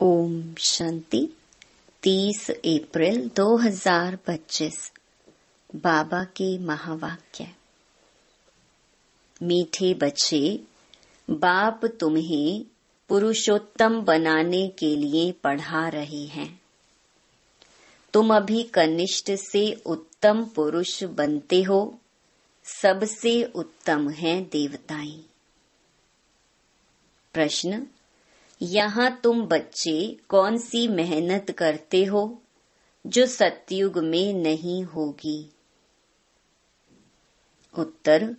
ओम शांति। 30 अप्रैल 2025 बाबा के महावाक्य। मीठे बच्चे, बाप तुम्हें पुरुषोत्तम बनाने के लिए पढ़ा रहे हैं। तुम अभी कनिष्ठ से उत्तम पुरुष बनते हो। सबसे उत्तम हैं देवताएं। प्रश्न: यहाँ तुम बच्चे कौन सी मेहनत करते हो जो सतयुग में नहीं होगी? उत्तर: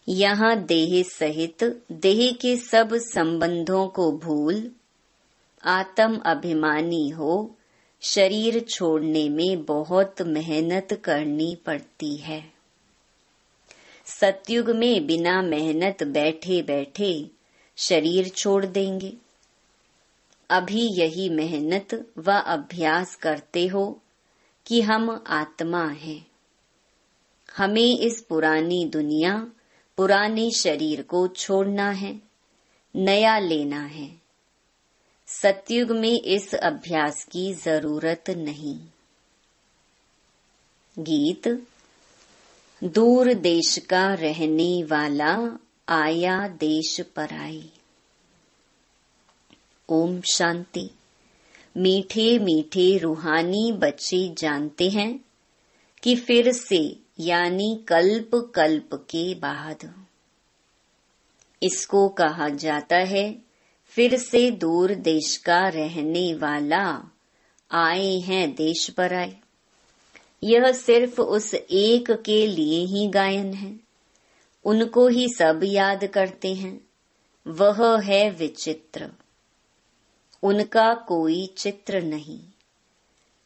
यहाँ देह सहित देह के सब संबंधों को भूल आत्म अभिमानी हो शरीर छोड़ने में बहुत मेहनत करनी पड़ती है। सतयुग में बिना मेहनत बैठे बैठे शरीर छोड़ देंगे। अभी यही मेहनत व अभ्यास करते हो कि हम आत्मा हैं। हमें इस पुरानी दुनिया पुराने शरीर को छोड़ना है, नया लेना है। सतयुग में इस अभ्यास की जरूरत नहीं। गीत। दूर देश का रहने वाला आया देश पराई। ओम शांति। मीठे मीठे रूहानी बच्चे जानते हैं कि फिर से यानी कल्प कल्प के बाद इसको कहा जाता है फिर से दूर देश का रहने वाला आए हैं देश पर आए। यह सिर्फ उस एक के लिए ही गायन है। उनको ही सब याद करते हैं। वह है विचित्र। उनका कोई चित्र नहीं।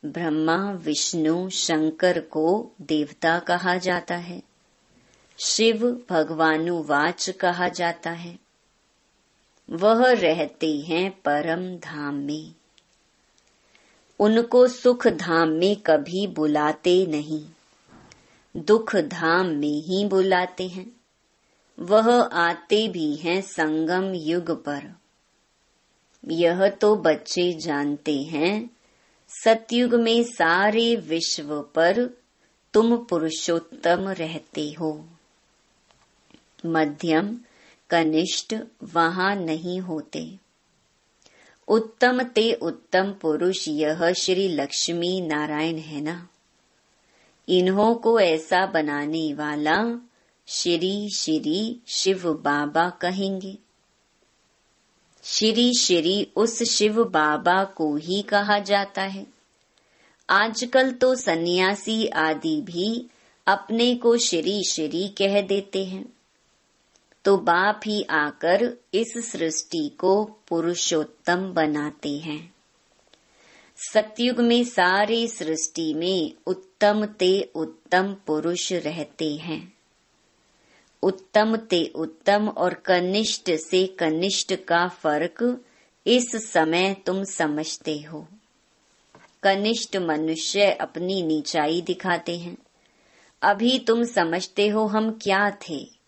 ब्रह्मा विष्णु शंकर को देवता कहा जाता है। शिव भगवानुवाच कहा जाता है। वह रहते हैं परम धाम में। उनको सुख धाम में कभी बुलाते नहीं, दुख धाम में ही बुलाते हैं। वह आते भी हैं संगम युग पर। यह तो बच्चे जानते हैं सतयुग में सारे विश्व पर तुम पुरुषोत्तम रहते हो। मध्यम कनिष्ठ वहां नहीं होते। उत्तम ते उत्तम पुरुष यह श्री लक्ष्मी नारायण है ना। इन्हों को ऐसा बनाने वाला श्री श्री शिव बाबा कहेंगे। श्री श्री उस शिव बाबा को ही कहा जाता है। आजकल तो सन्यासी आदि भी अपने को श्री श्री कह देते हैं। तो बाप ही आकर इस सृष्टि को पुरुषोत्तम बनाते हैं। सतयुग में सारी सृष्टि में उत्तम ते उत्तम पुरुष रहते हैं। उत्तम ते उत्तम और कनिष्ठ से कनिष्ठ का फर्क इस समय तुम समझते हो। कनिष्ठ मनुष्य अपनी नीचाई दिखाते हैं। अभी तुम समझते हो हम क्या थे।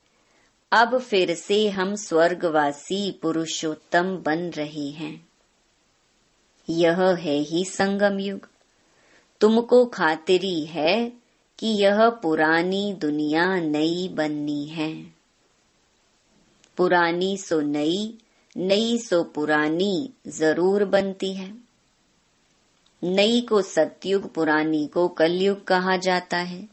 अब फिर से हम स्वर्गवासी पुरुषोत्तम बन रहे हैं। यह है ही संगम युग। तुमको खातिरी है कि यह पुरानी दुनिया नई बननी है। पुरानी सो नई, नई सो पुरानी जरूर बनती है। नई को सतयुग, पुरानी को कलयुग कहा जाता है।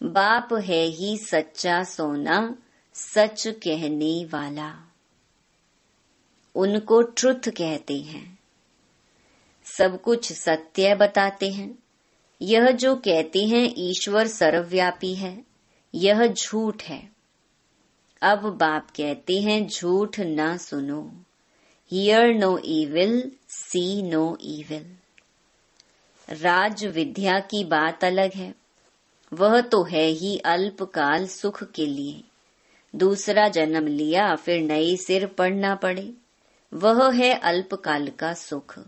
बाप है ही सच्चा सोना, सच कहने वाला। उनको ट्रुथ कहते हैं। सब कुछ सत्य बताते हैं। यह जो कहते हैं ईश्वर सर्वव्यापी है, यह झूठ है। अब बाप कहते हैं झूठ ना सुनो। Hear no evil, see no evil. राज विद्या की बात अलग है। वह तो है ही अल्पकाल सुख के लिए। दूसरा जन्म लिया फिर नए सिर पढ़ना पड़े, वह है अल्पकाल का सुख।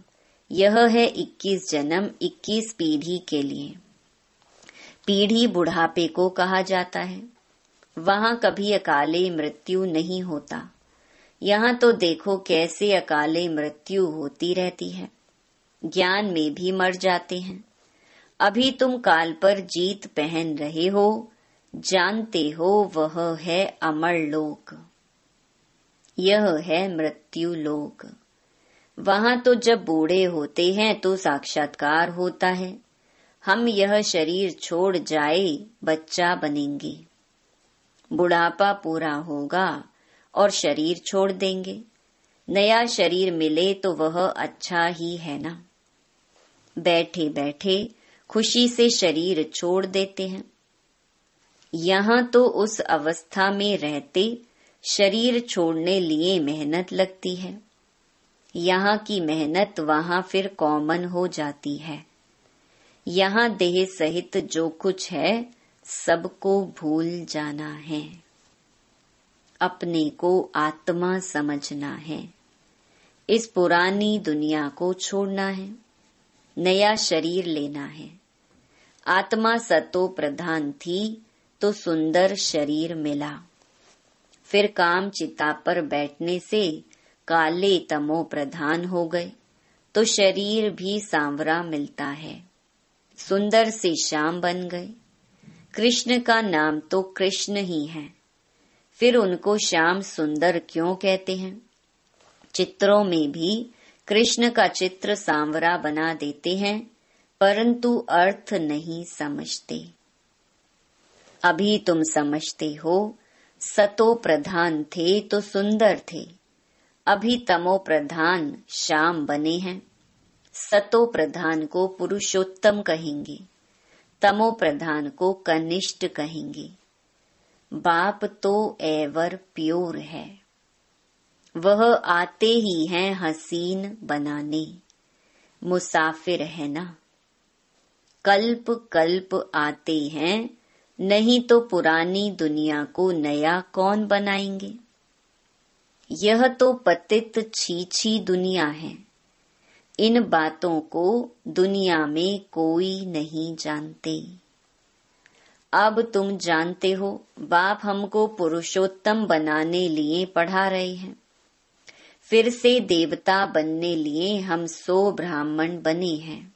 यह है 21 जन्म 21 पीढ़ी के लिए। पीढ़ी बुढ़ापे को कहा जाता है। वहां कभी अकाले मृत्यु नहीं होता। यहाँ तो देखो कैसे अकाले मृत्यु होती रहती है, ज्ञान में भी मर जाते हैं। अभी तुम काल पर जीत पहन रहे हो, जानते हो वह है अमर लोक, यह है मृत्यु लोक। वहाँ तो जब बूढ़े होते हैं तो साक्षात्कार होता है, हम यह शरीर छोड़ जाए बच्चा बनेंगे, बुढ़ापा पूरा होगा और शरीर छोड़ देंगे। नया शरीर मिले तो वह अच्छा ही है ना। बैठे बैठे खुशी से शरीर छोड़ देते हैं। यहाँ तो उस अवस्था में रहते शरीर छोड़ने लिए मेहनत लगती है। यहाँ की मेहनत वहाँ फिर कॉमन हो जाती है। यहाँ देह सहित जो कुछ है सबको भूल जाना है, अपने को आत्मा समझना है, इस पुरानी दुनिया को छोड़ना है, नया शरीर लेना है। आत्मा सतो प्रधान थी तो सुंदर शरीर मिला, फिर काम चिता पर बैठने से काले तमो प्रधान हो गए तो शरीर भी सांवरा मिलता है, सुंदर से श्याम बन गए। कृष्ण का नाम तो कृष्ण ही है, फिर उनको श्याम सुंदर क्यों कहते हैं? चित्रों में भी कृष्ण का चित्र सांवरा बना देते हैं, परंतु अर्थ नहीं समझते। अभी तुम समझते हो सतो प्रधान थे तो सुंदर थे, अभी तमो प्रधान श्याम बने हैं। सतो प्रधान को पुरुषोत्तम कहेंगे, तमो प्रधान को कनिष्ठ कहेंगे। बाप तो एवर प्योर है, वह आते ही हैं हसीन बनाने, मुसाफिर है ना। कल्प कल्प आते हैं, नहीं तो पुरानी दुनिया को नया कौन बनाएंगे। यह तो पतित छीछी दुनिया है, इन बातों को दुनिया में कोई नहीं जानते। अब तुम जानते हो, बाप हमको पुरुषोत्तम बनाने लिए पढ़ा रहे हैं। फिर से देवता बनने लिए हम 100 ब्राह्मण बने हैं।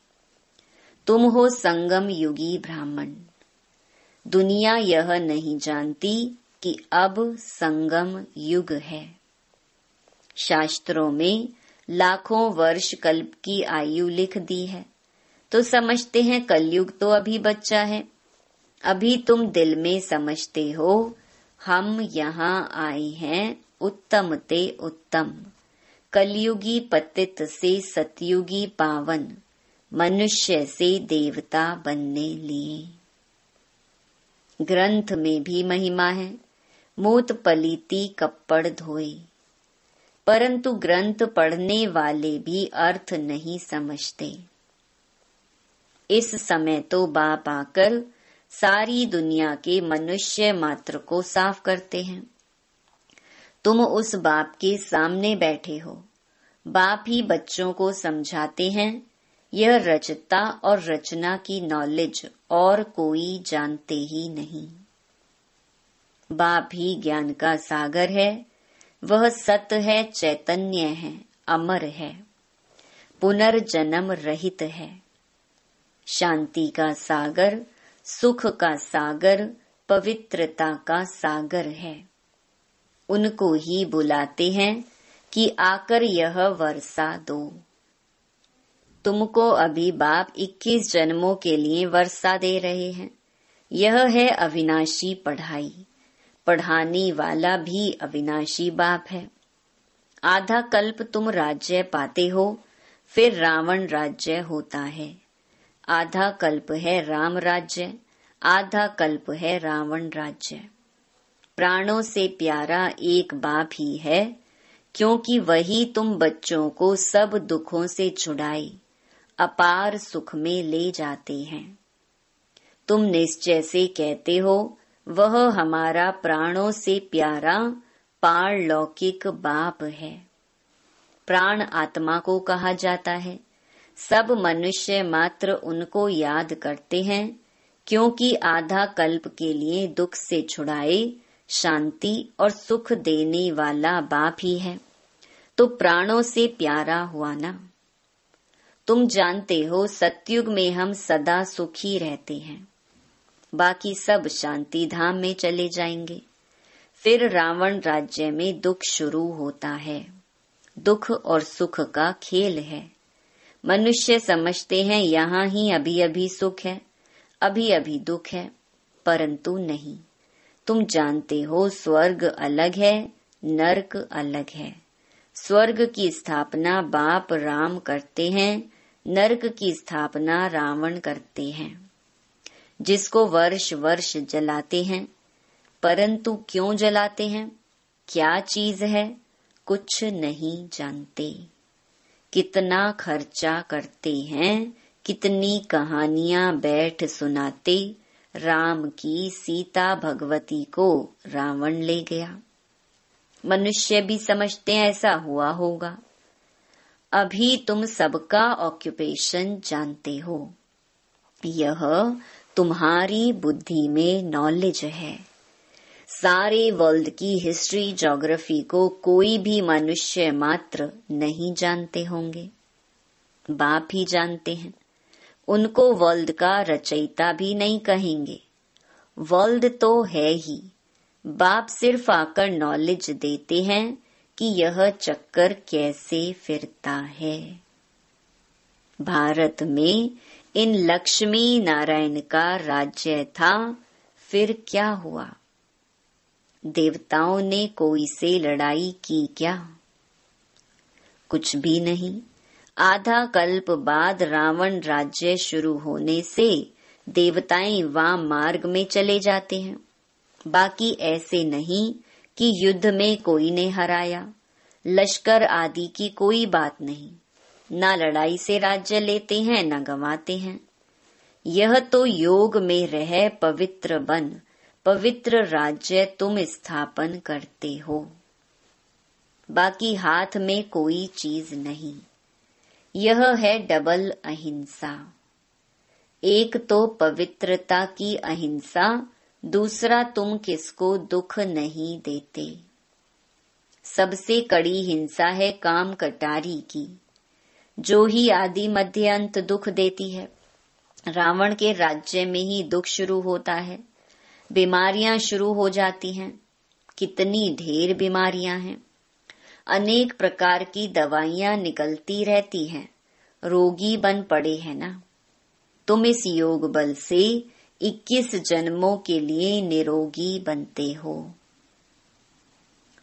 तुम हो संगम युगी ब्राह्मण। दुनिया यह नहीं जानती कि अब संगम युग है। शास्त्रों में लाखों वर्ष कल्प की आयु लिख दी है, तो समझते हैं कलयुग तो अभी बच्चा है। अभी तुम दिल में समझते हो हम यहाँ आए हैं उत्तम ते उत्तम, कलयुगी पतित से सतयुगी पावन, मनुष्य से देवता बनने लिए। ग्रंथ में भी महिमा है, मूत पलीती कप्पड़ धोए, परंतु ग्रंथ पढ़ने वाले भी अर्थ नहीं समझते। इस समय तो बाप आकर सारी दुनिया के मनुष्य मात्र को साफ करते हैं। तुम उस बाप के सामने बैठे हो, बाप ही बच्चों को समझाते हैं। यह रचता और रचना की नॉलेज और कोई जानते ही नहीं। बाप ही ज्ञान का सागर है, वह सत्य है, चैतन्य है, अमर है, पुनर्जन्म रहित है, शांति का सागर, सुख का सागर, पवित्रता का सागर है। उनको ही बुलाते हैं कि आकर यह वर्षा दो। तुमको अभी बाप 21 जन्मों के लिए वर्षा दे रहे हैं। यह है अविनाशी पढ़ाई, पढ़ाने वाला भी अविनाशी बाप है। आधा कल्प तुम राज्य पाते हो, फिर रावण राज्य होता है। आधा कल्प है राम राज्य, आधा कल्प है रावण राज्य। प्राणों से प्यारा एक बाप ही है, क्योंकि वही तुम बच्चों को सब दुखों से छुड़ाए अपार सुख में ले जाते हैं। तुम निश्चय से कहते हो वह हमारा प्राणों से प्यारा पारलौकिक बाप है। प्राण आत्मा को कहा जाता है। सब मनुष्य मात्र उनको याद करते हैं, क्योंकि आधा कल्प के लिए दुख से छुड़ाए शांति और सुख देने वाला बाप ही है, तो प्राणों से प्यारा हुआ ना। तुम जानते हो सतयुग में हम सदा सुखी रहते हैं, बाकी सब शांति धाम में चले जाएंगे। फिर रावण राज्य में दुख शुरू होता है। दुख और सुख का खेल है। मनुष्य समझते हैं यहाँ ही अभी अभी सुख है, अभी अभी दुख है, परंतु नहीं। तुम जानते हो स्वर्ग अलग है, नरक अलग है। स्वर्ग की स्थापना बाप राम करते हैं, नरक की स्थापना रावण करते हैं, जिसको वर्ष वर्ष जलाते हैं। परंतु क्यों जलाते हैं, क्या चीज है, कुछ नहीं जानते। कितना खर्चा करते हैं, कितनी कहानियां बैठ सुनाते। राम की सीता भगवती को रावण ले गया। मनुष्य भी समझते हैं ऐसा हुआ होगा। अभी तुम सबका ऑक्यूपेशन जानते हो। यह तुम्हारी बुद्धि में नॉलेज है। सारे वर्ल्ड की हिस्ट्री ज्योग्राफी को कोई भी मनुष्य मात्र नहीं जानते होंगे, बाप ही जानते हैं। उनको वर्ल्ड का रचयिता भी नहीं कहेंगे। वर्ल्ड तो है ही, बाप सिर्फ आकर नॉलेज देते हैं कि यह चक्कर कैसे फिरता है। भारत में इन लक्ष्मी नारायण का राज्य था, फिर क्या हुआ? देवताओं ने कोई से लड़ाई की क्या? कुछ भी नहीं। आधा कल्प बाद रावण राज्य शुरू होने से देवताएं वाम मार्ग में चले जाते हैं। बाकी ऐसे नहीं कि युद्ध में कोई ने हराया, लश्कर आदि की कोई बात नहीं। ना लड़ाई से राज्य लेते हैं, ना गंवाते हैं। यह तो योग में रह पवित्र बन पवित्र राज्य तुम स्थापन करते हो। बाकी हाथ में कोई चीज नहीं। यह है डबल अहिंसा। एक तो पवित्रता की अहिंसा, दूसरा तुम किसको दुख नहीं देते। सबसे कड़ी हिंसा है काम कटारी की, जो ही आदि मध्य अंत दुख देती है। रावण के राज्य में ही दुख शुरू होता है, बीमारियां शुरू हो जाती हैं। कितनी ढेर बीमारियां हैं, अनेक प्रकार की दवाइयां निकलती रहती हैं। रोगी बन पड़े हैं ना। तुम इस योग बल से 21 जन्मों के लिए निरोगी बनते हो।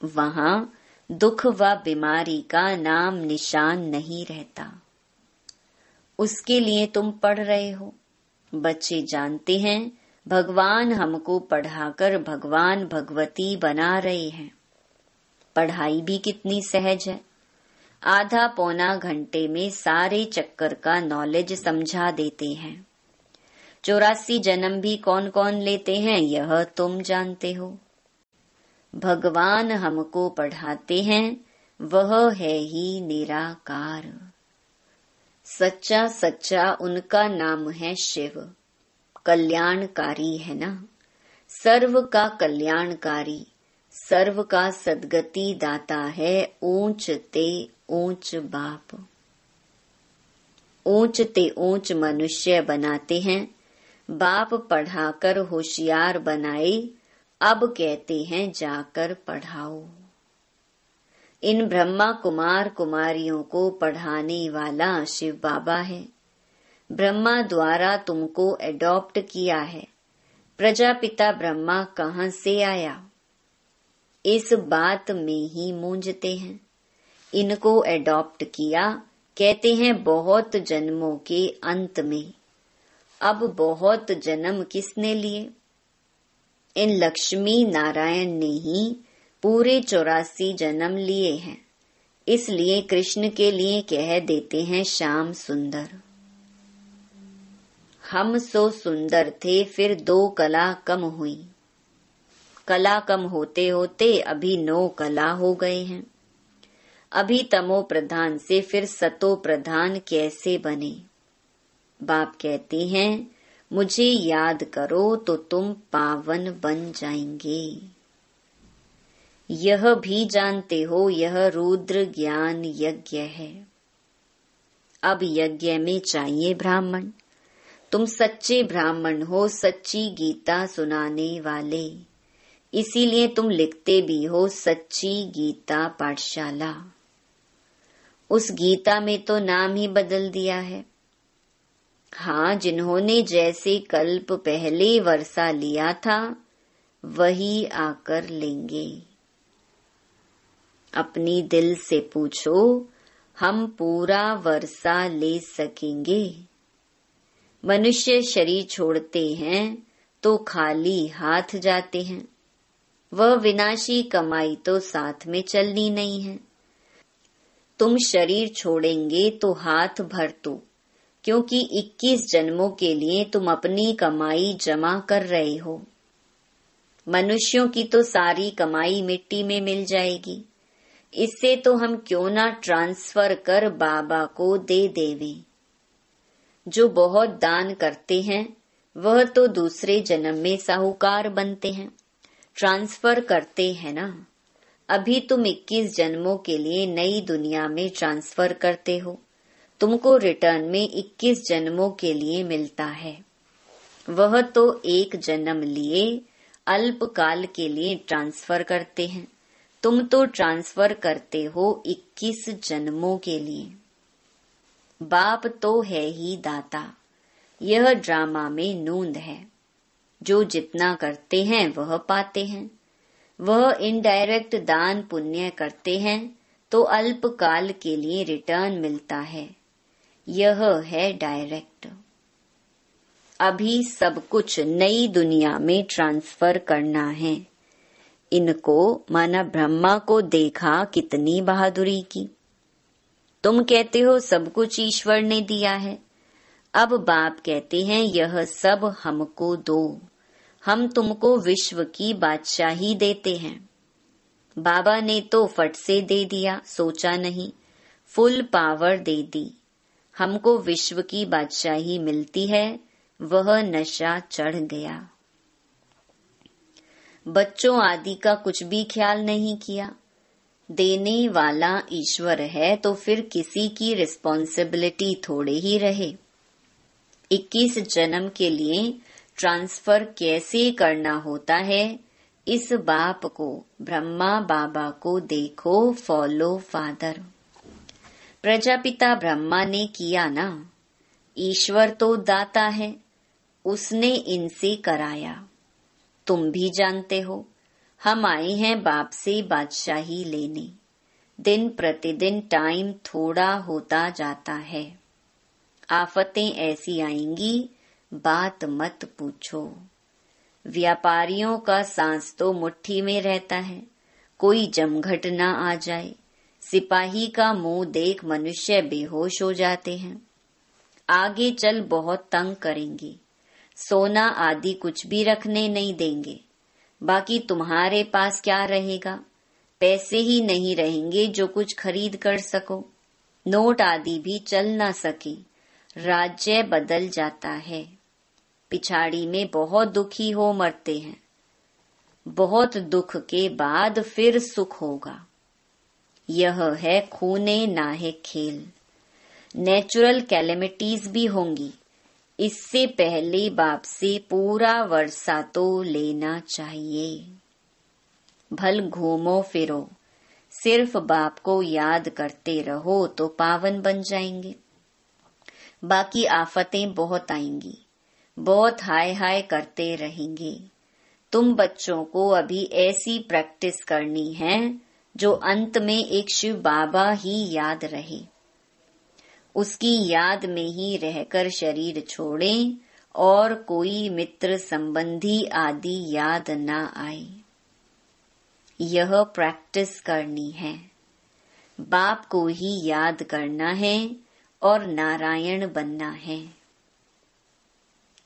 वहां दुख व बीमारी का नाम निशान नहीं रहता। उसके लिए तुम पढ़ रहे हो। बच्चे जानते हैं भगवान हमको पढ़ाकर भगवान भगवती बना रहे हैं। पढ़ाई भी कितनी सहज है। आधा पौना घंटे में सारे चक्कर का नॉलेज समझा देते हैं। 84 जन्म भी कौन कौन लेते हैं यह तुम जानते हो। भगवान हमको पढ़ाते हैं, वह है ही निराकार। सच्चा सच्चा उनका नाम है शिव। कल्याणकारी है ना, सर्व का कल्याणकारी, सर्व का सद्गति दाता है। ऊंच ते ऊंच बाप, ऊंच ते ऊंच मनुष्य बनाते हैं। बाप पढ़ाकर होशियार बनाए, अब कहते हैं जाकर पढ़ाओ। इन ब्रह्मा कुमार कुमारियों को पढ़ाने वाला शिव बाबा है। ब्रह्मा द्वारा तुमको एडॉप्ट किया है। प्रजापिता ब्रह्मा कहाँ से आया, इस बात में ही मूंझते हैं। इनको एडॉप्ट किया, कहते हैं बहुत जन्मों के अंत में। अब बहुत जन्म किसने लिए? इन लक्ष्मी नारायण ने ही पूरे 84 जन्म लिए हैं। इसलिए कृष्ण के लिए कह देते हैं श्याम सुंदर। हम सो सुंदर थे, फिर 2 कला कम हुई। कला कम होते होते अभी 9 कला हो गए हैं। अभी तमो प्रधान से फिर सतो प्रधान कैसे बने? बाप कहते हैं मुझे याद करो तो तुम पावन बन जाएंगे। यह भी जानते हो यह रुद्र ज्ञान यज्ञ है। अब यज्ञ में चाहिए ब्राह्मण। तुम सच्चे ब्राह्मण हो, सच्ची गीता सुनाने वाले, इसीलिए तुम लिखते भी हो सच्ची गीता पाठशाला। उस गीता में तो नाम ही बदल दिया है। हाँ, जिन्होंने जैसे कल्प पहले वर्षा लिया था वही आकर लेंगे। अपनी दिल से पूछो, हम पूरा वर्षा ले सकेंगे? मनुष्य शरीर छोड़ते हैं तो खाली हाथ जाते हैं। वह विनाशी कमाई तो साथ में चलनी नहीं है। तुम शरीर छोड़ेंगे तो हाथ भर दो, क्योंकि 21 जन्मों के लिए तुम अपनी कमाई जमा कर रहे हो। मनुष्यों की तो सारी कमाई मिट्टी में मिल जाएगी। इससे तो हम क्यों ना ट्रांसफर कर बाबा को दे देवें। जो बहुत दान करते हैं वह तो दूसरे जन्म में साहूकार बनते हैं, ट्रांसफर करते हैं ना। अभी तुम 21 जन्मों के लिए नई दुनिया में ट्रांसफर करते हो। तुमको रिटर्न में 21 जन्मों के लिए मिलता है। वह तो एक जन्म लिए अल्पकाल के लिए ट्रांसफर करते हैं। तुम तो ट्रांसफर करते हो 21 जन्मों के लिए। बाप तो है ही दाता। यह ड्रामा में नूंद है। जो जितना करते हैं वह पाते हैं। वह इनडायरेक्ट दान पुण्य करते हैं तो अल्पकाल के लिए रिटर्न मिलता है। यह है डायरेक्ट। अभी सब कुछ नई दुनिया में ट्रांसफर करना है। इनको माना ब्रह्मा को देखा कितनी बहादुरी की। तुम कहते हो सब कुछ ईश्वर ने दिया है। अब बाप कहते हैं यह सब हमको दो, हम तुमको विश्व की बादशाही देते हैं। बाबा ने तो फट से दे दिया, सोचा नहीं, फुल पावर दे दी। हमको विश्व की बादशाही मिलती है, वह नशा चढ़ गया। बच्चों आदि का कुछ भी ख्याल नहीं किया। देने वाला ईश्वर है तो फिर किसी की रिस्पॉन्सिबिलिटी थोड़े ही रहे। 21 जन्म के लिए ट्रांसफर कैसे करना होता है, इस बाप को, ब्रह्मा बाबा को देखो, फॉलो फादर। प्रजापिता ब्रह्मा ने किया ना। ईश्वर तो दाता है, उसने इनसे कराया। तुम भी जानते हो, हम आए हैं बाप से बादशाही लेने। दिन प्रतिदिन टाइम थोड़ा होता जाता है। आफतें ऐसी आएंगी, बात मत पूछो। व्यापारियों का सांस तो मुट्ठी में रहता है, कोई जमघट ना आ जाए। सिपाही का मुंह देख मनुष्य बेहोश हो जाते हैं। आगे चल बहुत तंग करेंगे। सोना आदि कुछ भी रखने नहीं देंगे। बाकी तुम्हारे पास क्या रहेगा? पैसे ही नहीं रहेंगे जो कुछ खरीद कर सको। नोट आदि भी चल ना सके। राज्य बदल जाता है। पिछाड़ी में बहुत दुखी हो मरते हैं। बहुत दुख के बाद फिर सुख होगा। यह है खूने नाहे खेल। नेचुरल कैलेमिटीज भी होंगी। इससे पहले बाप से पूरा वर्षा तो लेना चाहिए। भल घूमो फिरो, सिर्फ बाप को याद करते रहो तो पावन बन जाएंगे। बाकी आफतें बहुत आएंगी, बहुत हाय हाय करते रहेंगे। तुम बच्चों को अभी ऐसी प्रैक्टिस करनी है जो अंत में एक शिव बाबा ही याद रहे। उसकी याद में ही रहकर शरीर छोड़ें और कोई मित्र संबंधी आदि याद ना आए। यह प्रैक्टिस करनी है। बाप को ही याद करना है और नारायण बनना है।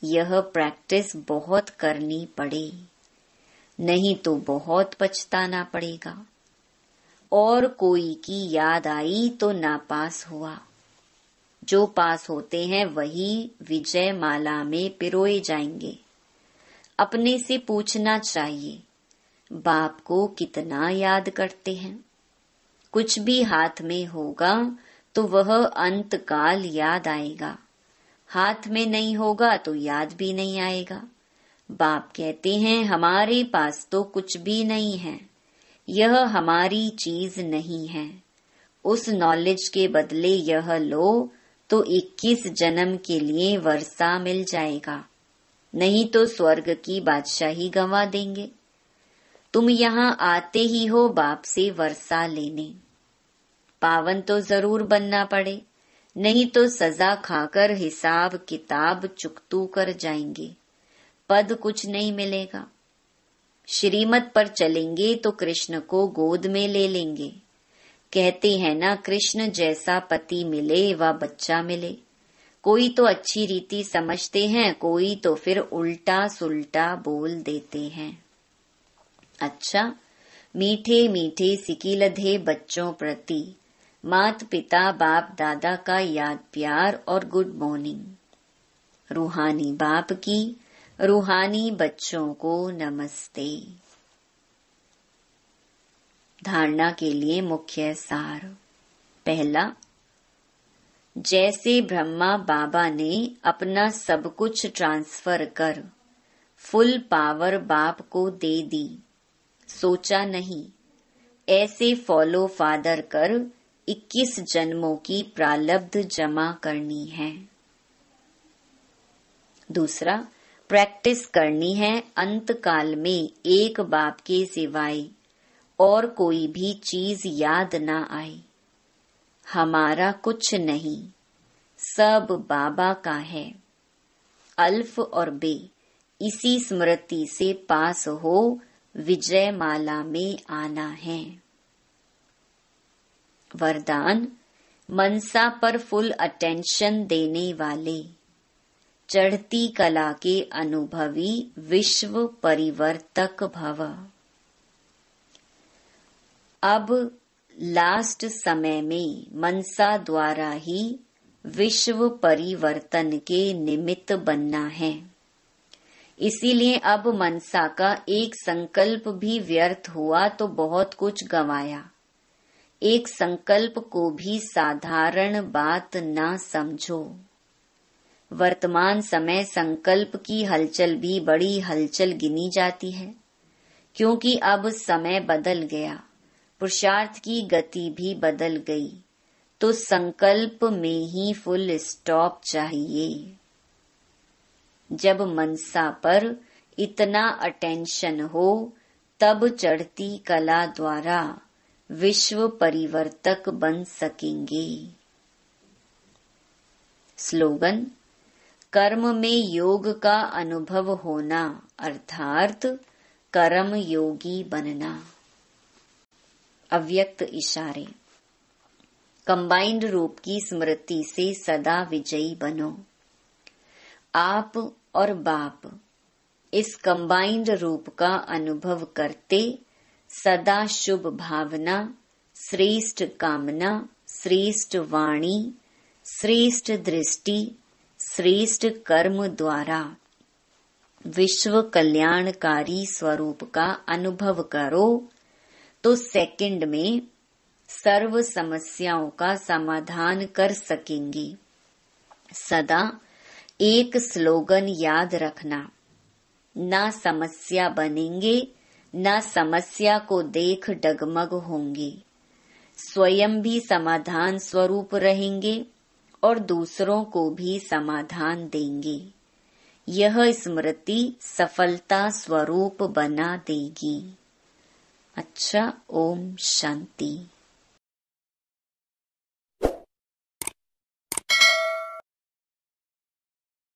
यह प्रैक्टिस बहुत करनी पड़े, नहीं तो बहुत पछताना पड़ेगा। और कोई की याद आई तो नापास हुआ। जो पास होते हैं वही विजय माला में पिरोए जाएंगे। अपने से पूछना चाहिए, बाप को कितना याद करते हैं। कुछ भी हाथ में होगा तो वह अंत काल याद आएगा, हाथ में नहीं होगा तो याद भी नहीं आएगा। बाप कहते हैं हमारे पास तो कुछ भी नहीं है, यह हमारी चीज नहीं है। उस नॉलेज के बदले यह लो तो 21 जन्म के लिए वर्षा मिल जाएगा, नहीं तो स्वर्ग की बादशाही गंवा देंगे। तुम यहाँ आते ही हो बाप से वर्षा लेने, पावन तो जरूर बनना पड़े, नहीं तो सजा खाकर हिसाब किताब चुकतू कर जाएंगे, पद कुछ नहीं मिलेगा। श्रीमत पर चलेंगे तो कृष्ण को गोद में ले लेंगे। कहते हैं ना, कृष्ण जैसा पति मिले व बच्चा मिले। कोई तो अच्छी रीति समझते हैं, कोई तो फिर उल्टा सुल्टा बोल देते हैं। अच्छा, मीठे मीठे सिकिलधे बच्चों प्रति मात पिता बाप दादा का याद प्यार और गुड मॉर्निंग। रूहानी बाप की रूहानी बच्चों को नमस्ते। धारणा के लिए मुख्य सार। पहला, जैसे ब्रह्मा बाबा ने अपना सब कुछ ट्रांसफर कर फुल पावर बाप को दे दी, सोचा नहीं, ऐसे फॉलो फादर कर 21 जन्मों की प्रालब्ध जमा करनी है। दूसरा, प्रैक्टिस करनी है अंत काल में एक बाप के सिवाय और कोई भी चीज याद ना आए। हमारा कुछ नहीं, सब बाबा का है। अल्फ और बे इसी स्मृति से पास हो विजय माला में आना है। वरदान, मनसा पर फुल अटेंशन देने वाले, चढ़ती कला के अनुभवी विश्व परिवर्तक भव। अब लास्ट समय में मनसा द्वारा ही विश्व परिवर्तन के निमित्त बनना है। इसीलिए अब मनसा का एक संकल्प भी व्यर्थ हुआ तो बहुत कुछ गंवाया। एक संकल्प को भी साधारण बात ना समझो। वर्तमान समय संकल्प की हलचल भी बड़ी हलचल गिनी जाती है, क्योंकि अब समय बदल गया, पुरुषार्थ की गति भी बदल गई, तो संकल्प में ही फुल स्टॉप चाहिए। जब मनसा पर इतना अटेंशन हो तब चढ़ती कला द्वारा विश्व परिवर्तक बन सकेंगे। स्लोगन, कर्म में योग का अनुभव होना अर्थात कर्म योगी बनना। अव्यक्त इशारे। कंबाइंड रूप की स्मृति से सदा विजयी बनो। आप और बाप इस कंबाइंड रूप का अनुभव करते सदा शुभ भावना, श्रेष्ठ कामना, श्रेष्ठ वाणी, श्रेष्ठ दृष्टि, श्रेष्ठ कर्म द्वारा विश्व कल्याणकारी स्वरूप का अनुभव करो तो सेकंड में सर्व समस्याओं का समाधान कर सकेंगे। सदा एक स्लोगन याद रखना, ना समस्या बनेंगे, ना समस्या को देख डगमग होंगे, स्वयं भी समाधान स्वरूप रहेंगे और दूसरों को भी समाधान देंगे। यह स्मृति सफलता स्वरूप बना देगी। अच्छा, ओम शांति।